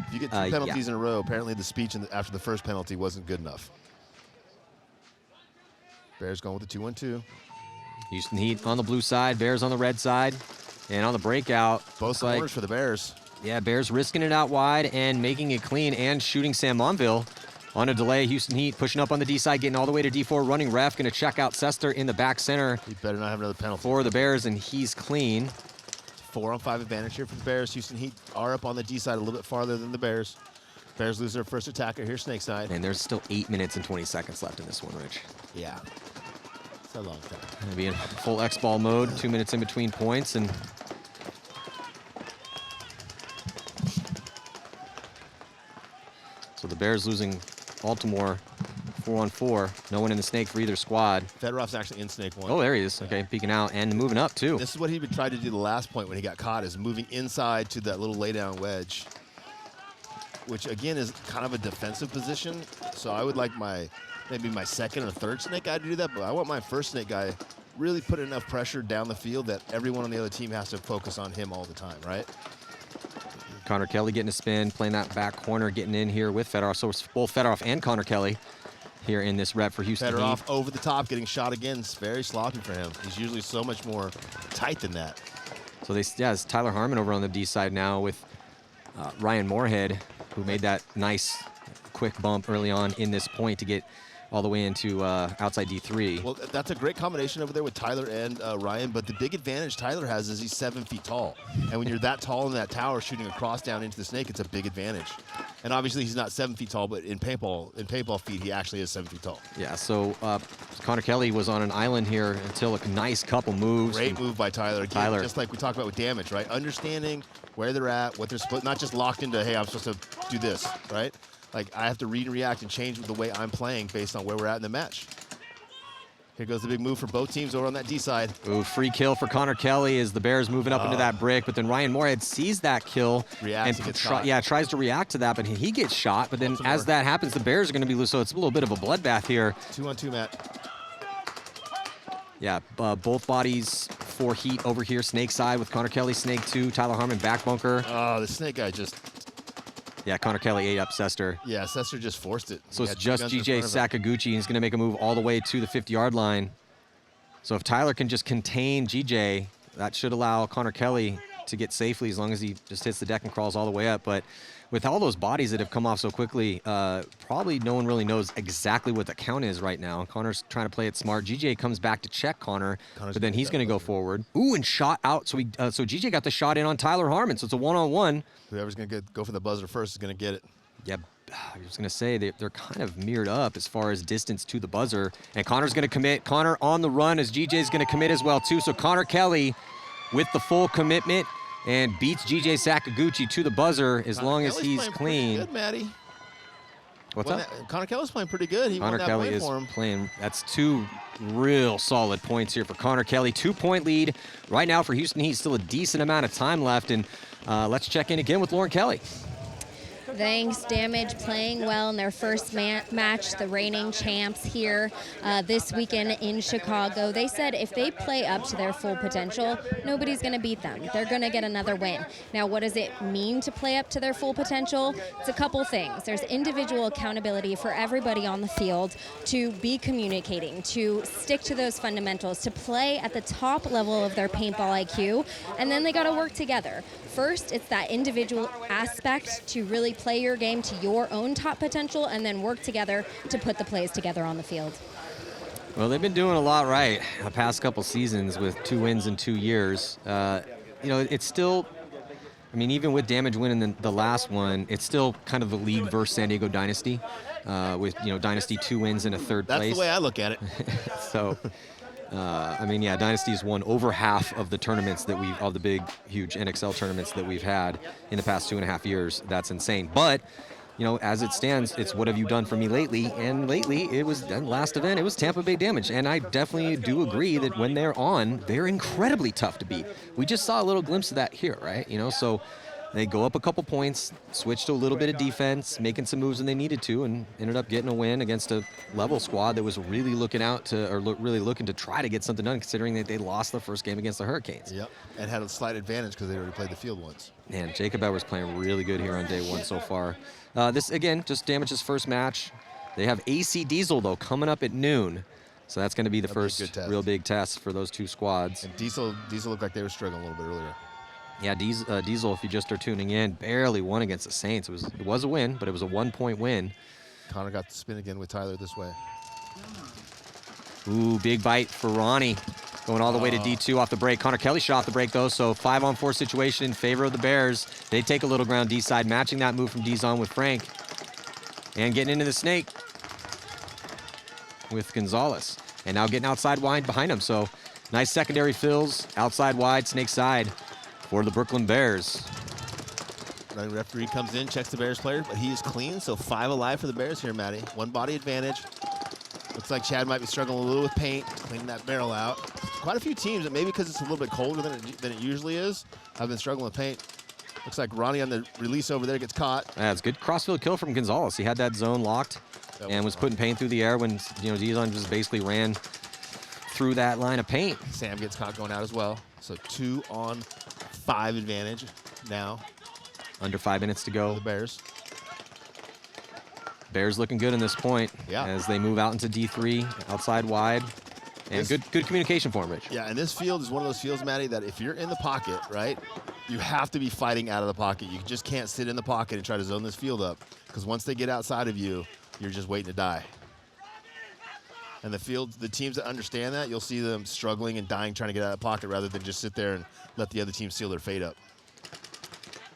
If you get 2 penalties in a row, apparently the speech after the first penalty wasn't good enough. Bears going with the 2-1-2. Houston Heat on the blue side, Bears on the red side. And on the breakout, both corners for the Bears. Yeah, Bears risking it out wide and making it clean and shooting Sam Monville on a delay. Houston Heat pushing up on the D side, getting all the way to D4, running ref, going to check out Sester in the back center. He better not have another penalty. For the Bears, and he's clean. 4-on-5 advantage here for the Bears. Houston Heat are up on the D side a little bit farther than the Bears. Bears lose their first attacker here, snake side. And there's still 8 minutes and 20 seconds left in this one, Rich. Yeah, it's a long time. Gonna be in full X-ball mode, 2 minutes in between points, and so the Bears losing Baltimore 4-on-4. No one in the snake for either squad. Fedorov's actually in snake 1. Oh, there he is. Okay, peeking out and moving up too. This is what he would try to do the last point when he got caught, is moving inside to that little laydown wedge, which again is kind of a defensive position. So I would like maybe my second or third snake guy to do that, but I want my first snake guy really put enough pressure down the field that everyone on the other team has to focus on him all the time, right? Connor Kelly getting a spin, playing that back corner, getting in here with Fedorov. So it's both Fedorov and Connor Kelly here in this rep for Houston Heat. Fedorov over the top, getting shot again. It's very sloppy for him. He's usually so much more tight than that. So it's Tyler Harmon over on the D side now with Ryan Moorhead, who made that nice quick bump early on in this point to get all the way into outside D3. Well, that's a great combination over there with Tyler and Ryan, but the big advantage Tyler has is he's 7 feet tall. And when you're that tall in that tower shooting across down into the snake, it's a big advantage. And obviously he's not 7 feet tall, but in paintball feet, he actually is 7 feet tall. Yeah, so Connor Kelly was on an island here until a nice couple moves. Great move by Tyler. Again, Tyler. just like we talked about with damage, right? Understanding where they're at, what they're split, not just locked into, hey, I'm supposed to do this, right? Like, I have to read and react and change the way I'm playing based on where we're at in the match. Here goes the big move for both teams over on that D side. Ooh, free kill for Connor Kelly as the Bears moving up into that brick, but then Ryan Moorhead sees that kill Reacts and gets shot. tries to react to that, but he gets shot. But then as that happens, the Bears are going to be loose, so it's a little bit of a bloodbath here. 2-on-2, Matt. Yeah, both bodies for heat over here. Snake side with Connor Kelly, Snake 2, Tyler Harmon back bunker. Oh, the snake guy just... Yeah, Connor Kelly ate up Sester. Yeah, Sester just forced it. So He it's had two just guns in GJ front of him. Sakaguchi. He's going to make a move all the way to the 50-yard line. So if Tyler can just contain GJ, that should allow Connor Kelly to get safely as long as he just hits the deck and crawls all the way up. But with all those bodies that have come off so quickly, probably no one really knows exactly what the count is right now. Connor's trying to play it smart. GJ comes back to check Connor, but then he's going to go forward. Ooh, and shot out. So so GJ got the shot in on Tyler Harmon. So it's a one-on-one. Whoever's going to go for the buzzer first is going to get it. Yeah, I was going to say they're kind of mirrored up as far as distance to the buzzer. And Connor's going to commit. Connor on the run as GJ's going to commit as well, too. So Connor Kelly with the full commitment and beats GJ Sakaguchi to the buzzer as long as he's clean. Good, Matty. What's up? Connor Kelly's playing pretty good. He Connor won that Kelly point is for him. playing. That's 2 real solid points here for Connor Kelly. 2-point lead right now for Houston Heat. Still a decent amount of time left. And let's check in again with Lauren Kelly. Thanks, Damage playing well in their first match, the reigning champs here this weekend in Chicago. They said if they play up to their full potential, nobody's going to beat them. They're going to get another win. Now, what does it mean to play up to their full potential? It's a couple things. There's individual accountability for everybody on the field to be communicating, to stick to those fundamentals, to play at the top level of their paintball IQ, and then they got to work together. First, it's that individual aspect to really play your game to your own top potential and then work together to put the plays together on the field. Well, they've been doing a lot right the past couple seasons with 2 wins in 2 years. It's still, I mean, even with Damage winning the last one, it's still kind of the league versus San Diego Dynasty with, Dynasty 2 wins in a third place. That's the way I look at it. So, Dynasty's won over half of the tournaments of the big, huge NXL tournaments that we've had in the past 2.5 years. That's insane. But, as it stands, it's what have you done for me lately? And lately, it was the last event, it was Tampa Bay Damage. And I definitely do agree that when they're on, they're incredibly tough to beat. We just saw a little glimpse of that here, right? So they go up a couple points, switched to a little bit of defense, making some moves when they needed to, and ended up getting a win against a level squad that was really looking really looking to try to get something done, considering that they lost their first game against the Hurricanes. Yep, and had a slight advantage because they already played the field once. Man, Jacob Edwards playing really good here on day 1 so far. This, again, just Damage's first match. They have AC Diesel, though, coming up at noon. So that's going to be the first real big test for those 2 squads. And Diesel looked like they were struggling a little bit earlier. Yeah, Diesel, if you just are tuning in, barely won against the Saints. It was a win, but it was a 1-point win. Connor got the spin again with Tyler this way. Ooh, big bite for Ronnie. Going all the way to D2 off the break. Connor Kelly shot off the break, though, so 5-on-4 situation in favor of the Bears. They take a little ground D side, matching that move from D-Zone with Frank. And getting into the snake with Gonzalez. And now getting outside wide behind him, so nice secondary fills, outside wide, snake side for the Brooklyn Bears. The referee comes in, checks the Bears player, but he is clean, so 5 alive for the Bears here, Matty. 1 body advantage. Looks like Chad might be struggling a little with paint, cleaning that barrel out. Quite a few teams, maybe because it's a little bit colder than it usually is, have been struggling with paint. Looks like Ronnie on the release over there gets caught. Yeah, it's a good crossfield kill from Gonzalez. He had that zone locked and was putting paint through the air when, Dizon just basically ran through that line of paint. Sam gets caught going out as well. So 2-on-5 advantage now. Under 5 minutes to go. For the Bears. Bears looking good in this point as they move out into D3, outside wide. And good communication for him, Rich. Yeah, and this field is one of those fields, Matty, that if you're in the pocket, right, you have to be fighting out of the pocket. You just can't sit in the pocket and try to zone this field up, because once they get outside of you, you're just waiting to die. And the teams that understand that, you'll see them struggling and dying trying to get out of the pocket rather than just sit there and let the other team seal their fate up.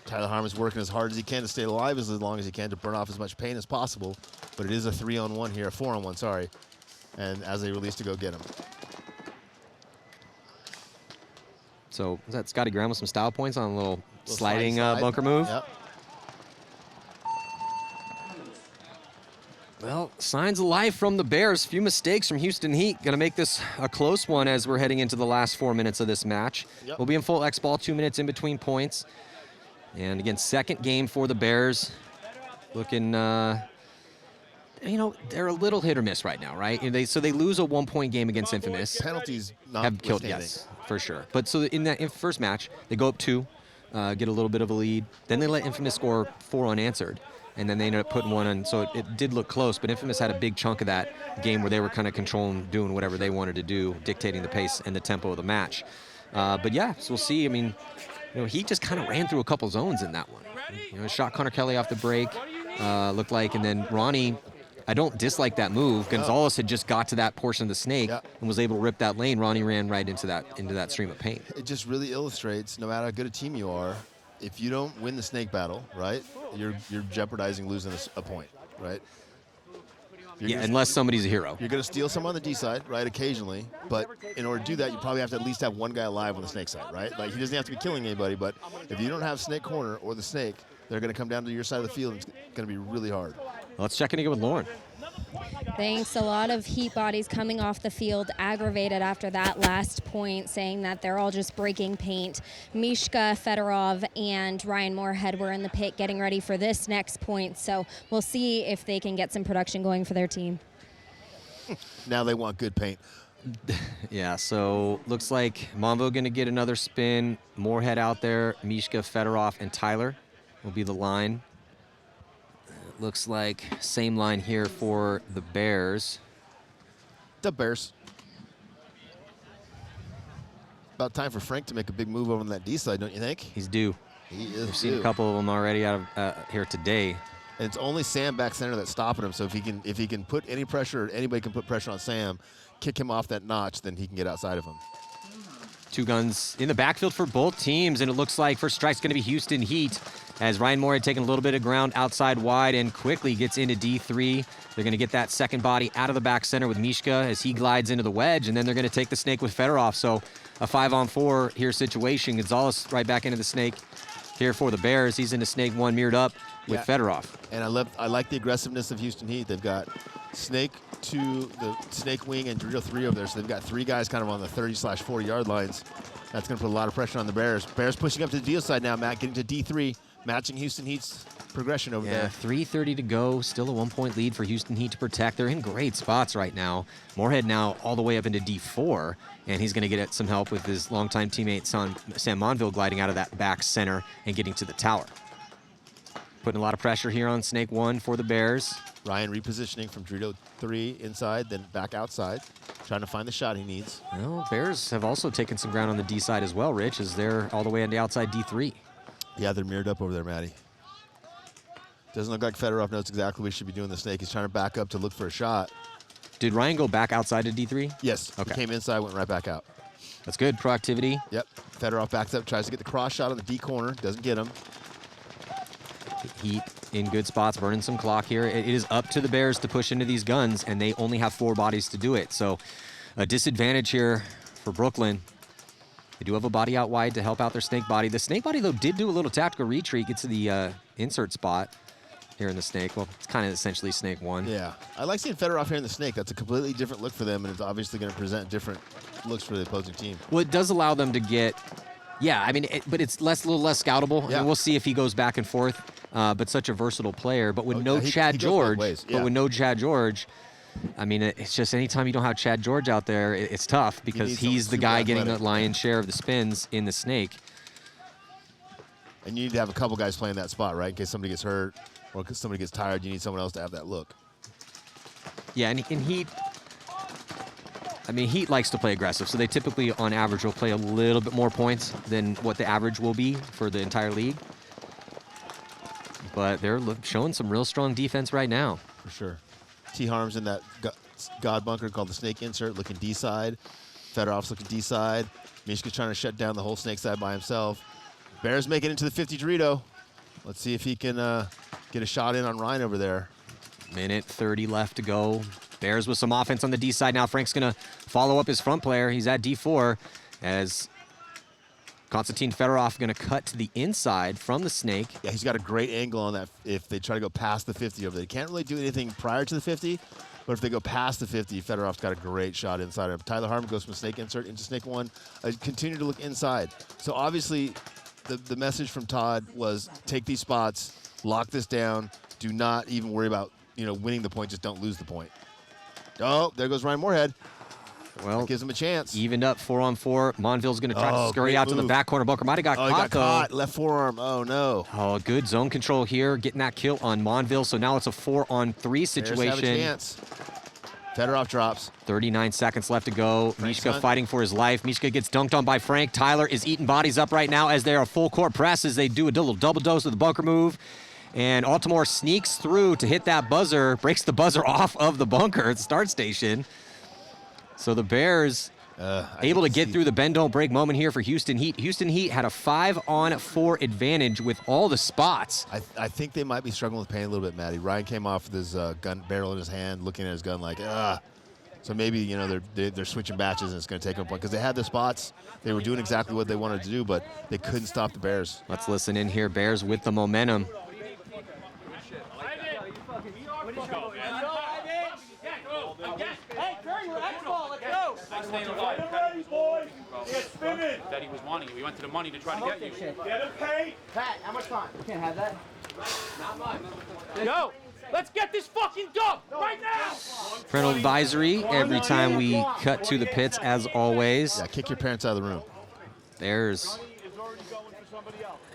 Tyler Harmon's working as hard as he can to stay alive as long as he can to burn off as much pain as possible. But it is a 3-on-1 here, a 4-on-1, sorry. And as they release to go get him. So is that Scotty Graham with some style points on a little sliding slide. bunker move? Yep. Well, signs of life from the Bears. Few mistakes from Houston Heat. Going to make this a close one as we're heading into the last 4 minutes of this match. Yep. We'll be in full X ball, 2 minutes in between points. And again, second game for the Bears. Looking, you know, they're a little hit or miss right now, right? So they lose a 1-point game against Infamous. Penalties not Have killed, withstanding. yes, for sure. But so in that first match, they go up 2, get a little bit of a lead. Then they let Infamous score 4 unanswered. And then they ended up putting 1 on. So it did look close, but Infamous had a big chunk of that game where they were kind of controlling, doing whatever they wanted to do, dictating the pace and the tempo of the match. But yeah, so we'll see. I mean, you know, he just kind of ran through a couple zones in that one. You know, shot Connor Kelly off the break, looked like, and then Ronnie, I don't dislike that move. Gonzalez had just got to that portion of the snake and was able to rip that lane. Ronnie ran right into that stream of paint. It just really illustrates, no matter how good a team you are, if you don't win the snake battle, right, you're jeopardizing losing a point, right? Yeah, unless somebody's a hero. You're going to steal some on the D side, right, occasionally. But in order to do that, you probably have to at least have one guy alive on the snake side, right? Like, he doesn't have to be killing anybody, but if you don't have snake corner or the snake, they're going to come down to your side of the field, and it's going to be really hard. Let's check in again with Lauren. Thanks. A lot of Heat bodies coming off the field aggravated after that last point, saying that they're all just breaking paint. Mishka, Fedorov, and Ryan Moorhead were in the pit getting ready for this next point, so we'll see if they can get some production going for their team. Now they want good paint. Yeah, so looks like Mambo going to get another spin. Moorhead out there, Mishka, Fedorov, and Tyler will be the line. Looks like same line here for the Bears. The Bears. About time for Frank to make a big move over on that D side, don't you think? He's due. He is We've seen due. a couple of them already out of here today. And it's only Sam back center that's stopping him. So if he can put any pressure, or anybody can put pressure on Sam, kick him off that notch, then he can get outside of him. 2 guns in the backfield for both teams, and it looks like first strike's going to be Houston Heat as Ryan Moorhead taking a little bit of ground outside wide and quickly gets into D3. They're going to get that second body out of the back center with Mishka as he glides into the wedge, and then they're going to take the snake with Fedorov. So a 5-on-4 here situation. Gonzalez right back into the snake here for the Bears. He's into snake 1 mirrored up with Fedorov. And I like the aggressiveness of Houston Heat. They've got snake 2, the snake wing, and Dorito 3 over there. So they've got 3 guys kind of on the 30/40 yard lines. That's going to put a lot of pressure on the Bears. Bears pushing up to the deal side now, Matt, getting to D3, matching Houston Heat's progression over there. 3:30 to go. Still a 1-point lead for Houston Heat to protect. They're in great spots right now. Moorhead now all the way up into D4, and he's going to get some help with his longtime teammate Sam Monville gliding out of that back center and getting to the tower. Putting a lot of pressure here on snake 1 for the Bears. Ryan repositioning from Dorito 3 inside, then back outside, trying to find the shot he needs. Well, Bears have also taken some ground on the D side as well, Rich, as they're all the way on the outside D3. Yeah, they're mirrored up over there, Matty. Doesn't look like Fedorov knows exactly what he should be doing the snake. He's trying to back up to look for a shot. Did Ryan go back outside to D3? Yes. Okay. He came inside, went right back out. That's good. Proactivity. Yep. Fedorov backs up, tries to get the cross shot on the D corner. Doesn't get him. Heat in good spots, burning some clock here. It is up to the Bears to push into these guns, and they only have 4 bodies to do it. So a disadvantage here for Brooklyn. They do have a body out wide to help out their snake body. The snake body, though, did do a little tactical retreat, get to the insert spot here in the snake. Well, it's kind of essentially snake 1. Yeah. I like seeing Fedorov here in the snake. That's a completely different look for them, and it's obviously going to present different looks for the opposing team. Well, it does allow them to get, I mean, but it's a little less scoutable. Yeah. And we'll see if he goes back and forth. But such a versatile player. But with no he Chad goes both George, ways. Yeah. but with no Chad George, I mean, it's just anytime you don't have Chad George out there, it's tough because need someone he's the super guy getting athletic. the lion's share of the spins in the snake. And you need to have a couple guys playing that spot, right? In case somebody gets hurt or because somebody gets tired, you need someone else to have that look. Yeah, and Heat, I mean, Heat likes to play aggressive, so they typically, on average, will play a little bit more points than what the average will be for the entire league. But they're showing some real strong defense right now. For sure. T. Harm's in that God bunker called the snake insert, looking D side. Fedorov's looking D side. Mishka's trying to shut down the whole snake side by himself. Bears make it into the 50 Dorito. Let's see if he can get a shot in on Ryan over there. Minute 30 left to go. Bears with some offense on the D side. Now Frank's going to follow up his front player. He's at D4 as Konstantin Fedorov going to cut to the inside from the snake. Yeah, he's got a great angle on that if they try to go past the 50 over there. They can't really do anything prior to the 50, but if they go past the 50, Fedorov's got a great shot inside of him. Tyler Harmon goes from snake insert into snake one. Continue to look inside. So obviously the message from Todd was take these spots, lock this down, do not even worry about winning the point, just don't lose the point. Oh, there goes Ryan Moorhead. Well, that gives him a chance. Evened up 4-on-4. Monville's going to try to scurry out to the back corner. Bunker might have got caught, he got though. caught. Left forearm. Oh, no. Oh, good zone control here, getting that kill on Monville. So now it's a 4-on-3 situation. Bears have a chance. Fedorov drops. 39 seconds left to go. Frank's Mishka fighting for his life. Mishka gets dunked on by Frank. Tyler is eating bodies up right now as they're a full court press as they do a little double dose of the bunker move. And Altamore sneaks through to hit that buzzer, breaks the buzzer off of the bunker at the start station. So the Bears able to get through the bend don't break moment here for Houston Heat. Houston Heat had a 5-on-4 advantage with all the spots. I think they might be struggling with pain a little bit, Matty. Ryan came off with his gun barrel in his hand, looking at his gun like, ugh. So maybe, they're switching batches and it's going to take them a point. Because they had the spots. They were doing exactly what they wanted to do, but they couldn't stop the Bears. Let's listen in here. Bears with the momentum. That he was wanting you. We went to the money to try to get you. Get him paid. Pat, how much time? You can't have that. Not much. Yo, let's get this fucking dub right now. Parental advisory every time we cut to the pits, as always. Yeah, kick your parents out of the room. There's,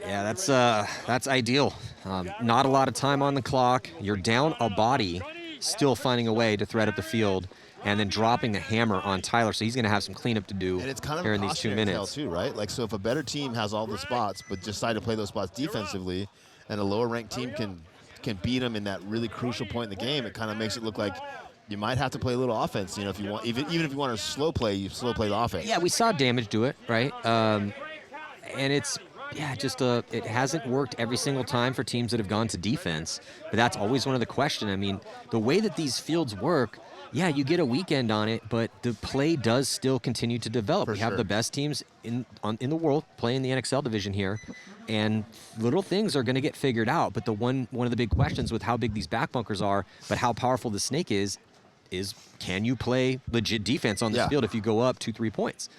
yeah, that's ideal. Not a lot of time on the clock. You're down a body, still finding a way to thread up the field, and then dropping the hammer on Tyler. So he's going to have some cleanup to do And it's kind of here a in these 2 cautionary tale minutes. too, right? Like, so if a better team has all the spots but decide to play those spots defensively, and a lower ranked team can beat them in that really crucial point in the game, it kind of makes it look like you might have to play a little offense. If you want, even if you want to slow play, you slow play the offense. Yeah, we saw Damage do it, right? And it's, yeah, just it hasn't worked every single time for teams that have gone to defense. But that's always one of the questions. I mean, the way that these fields work, yeah, you get a weekend on it, but the play does still continue to develop. We have the best teams in the world playing the NXL division here, and little things are going to get figured out. But one of the big questions with how big these back bunkers are, but how powerful the snake is can you play legit defense on this field if you go up 2-3 points?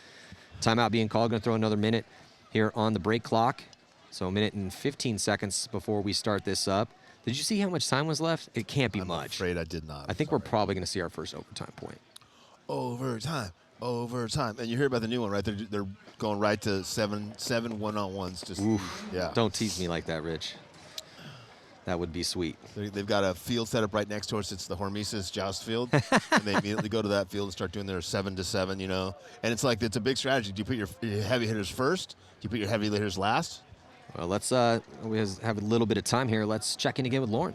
Timeout being called. Going to throw another minute here on the break clock. So a minute and 15 seconds before we start this up. Did you see how much time was left? It can't be much. I'm afraid I did not. I think we're probably going to see our first overtime point. Overtime. And you hear about the new one, right? They're going right to seven one-on-ones. Just, yeah. Don't tease me like that, Rich. That would be sweet. They've got a field set up right next to us. It's the Hormesis Joust Field. And they immediately go to that field and start doing their 7-7, And it's like, it's a big strategy. Do you put your heavy hitters first? Do you put your heavy hitters last? Well, let's we have a little bit of time here. Let's check in again with Lauren.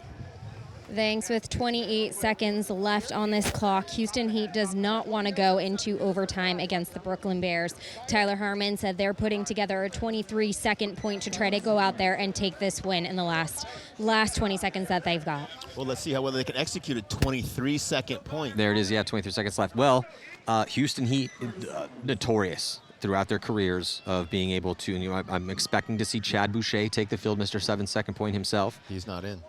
Thanks. With 28 seconds left on this clock, Houston Heat does not want to go into overtime against the Brooklyn Bears. Tyler Harmon said they're putting together a 23-second point to try to go out there and take this win in the last 20 seconds that they've got. Well, let's see whether they can execute a 23-second point. There it is. Yeah, 23 seconds left. Well, Houston Heat, notorious throughout their careers of being able to, I'm expecting to see Chad Boucher take the field, Mr. 7-second point himself. He's not in.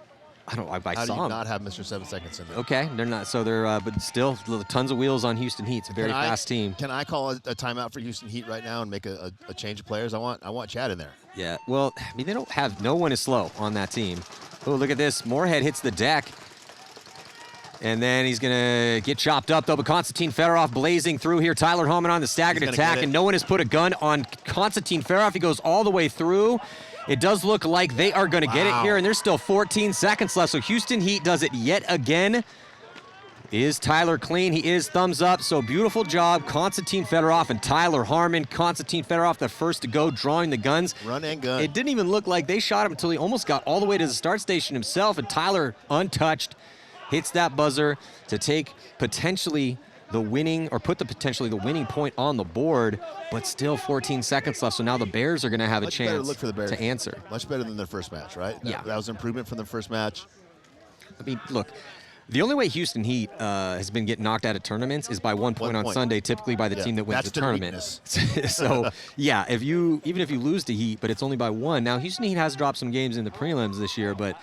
I How saw do you him. not have Mr. 7 seconds in there? Okay, they're not. So they're, but still, tons of wheels on Houston Heat. It's a very fast team. Can I call a timeout for Houston Heat right now and make a change of players? I want Chad in there. Yeah. Well, I mean, they don't have. No one is slow on that team. Oh, look at this. Moorhead hits the deck. And then he's going to get chopped up, though. But Konstantin Fedorov blazing through here. Tyler Harmon on the staggered attack. And no one has put a gun on Konstantin Fedorov. He goes all the way through. It does look like they are going to get it here. And there's still 14 seconds left. So Houston Heat does it yet again. Is Tyler clean? He is. Thumbs up. So beautiful job, Konstantin Fedorov and Tyler Harmon. Konstantin Fedorov, the first to go, drawing the guns. Run and gun. It didn't even look like they shot him until he almost got all the way to the start station himself. And Tyler, untouched, hits that buzzer to take potentially the winning or put the potentially the winning point on the board, but still 14 seconds left. So now the Bears are going to have a Much better chance look for the Bears. to answer. Much better than their first match, right? Yeah. That was an improvement from the first match. I mean, look, the only way Houston Heat has been getting knocked out of tournaments is by 1 point on Sunday, typically by the team that wins that's the their tournament. weakness. So, yeah, even if you lose to Heat, but it's only by 1. Now, Houston Heat has dropped some games in the prelims this year, but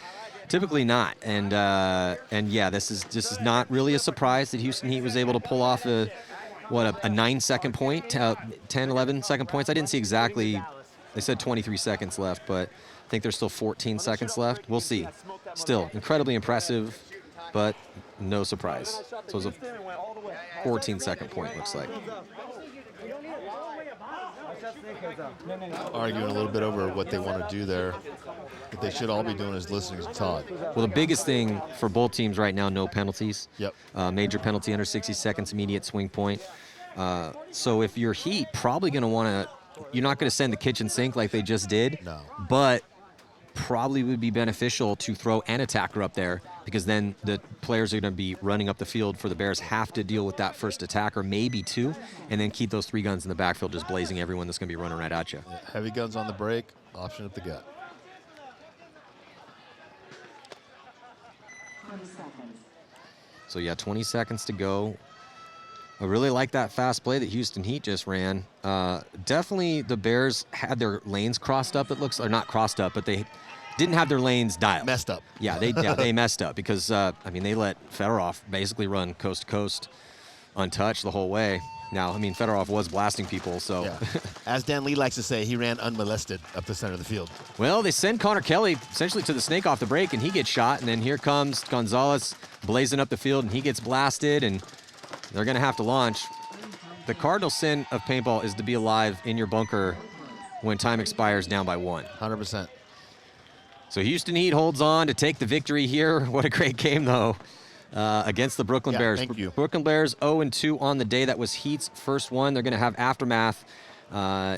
typically not. And yeah, this is not really a surprise that Houston Heat was able to pull off a 9-second point, 10, 11 second points. I didn't see exactly. They said 23 seconds left, but I think there's still 14 seconds left. We'll see. Still incredibly impressive, but no surprise. So it was a 14-second point, looks like. Arguing a little bit over what they want to do there. What they should all be doing is listening to Todd. Well, the biggest thing for both teams right now, no penalties. Yep. Major penalty under 60 seconds, immediate swing point. So if you're Heat, probably going to want to, you're not going to send the kitchen sink like they just did. No. But probably would be beneficial to throw an attacker up there, because then the players are going to be running up the field for the Bears, have to deal with that first attacker, maybe 2, and then keep those 3 guns in the backfield just blazing everyone that's going to be running right at you. Yeah, heavy guns on the break, option up the gut. 20 seconds. So yeah, 20 seconds to go. I really like that fast play that Houston Heat just ran. Definitely the Bears had their lanes crossed up, it looks, or not crossed up, but they didn't have their lanes dialed. Messed up. Yeah, they messed up because, I mean, they let Fedorov basically run coast to coast untouched the whole way. Now, I mean, Fedorov was blasting people, so. Yeah. As Dan Lee likes to say, he ran unmolested up the center of the field. Well, they send Connor Kelly essentially to the snake off the break, and he gets shot, and then here comes Gonzalez blazing up the field, and he gets blasted, and they're going to have to launch. The cardinal sin of paintball is to be alive in your bunker when time expires down by 1. 100%. So Houston Heat holds on to take the victory here. What a great game, though, against the Brooklyn Bears. Thank you. Brooklyn Bears 0-2 on the day. That was Heat's first one. They're going to have aftermath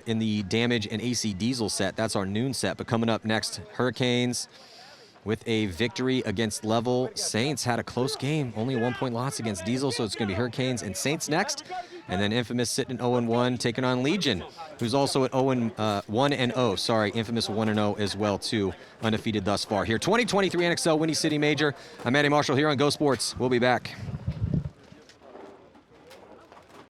in the Damage and AC Diesel set. That's our noon set. But coming up next, Hurricanes with a victory against Level. Saints had a close game, only a 1-point loss against Diesel, so it's going to be Hurricanes and Saints next. And then Infamous sitting at 0-1, taking on Legion, who's also at 1-0. Sorry, Infamous 1-0 as well, too, undefeated thus far here. 2023 NXL Windy City Major. I'm Matty Marshall here on Go Sports. We'll be back.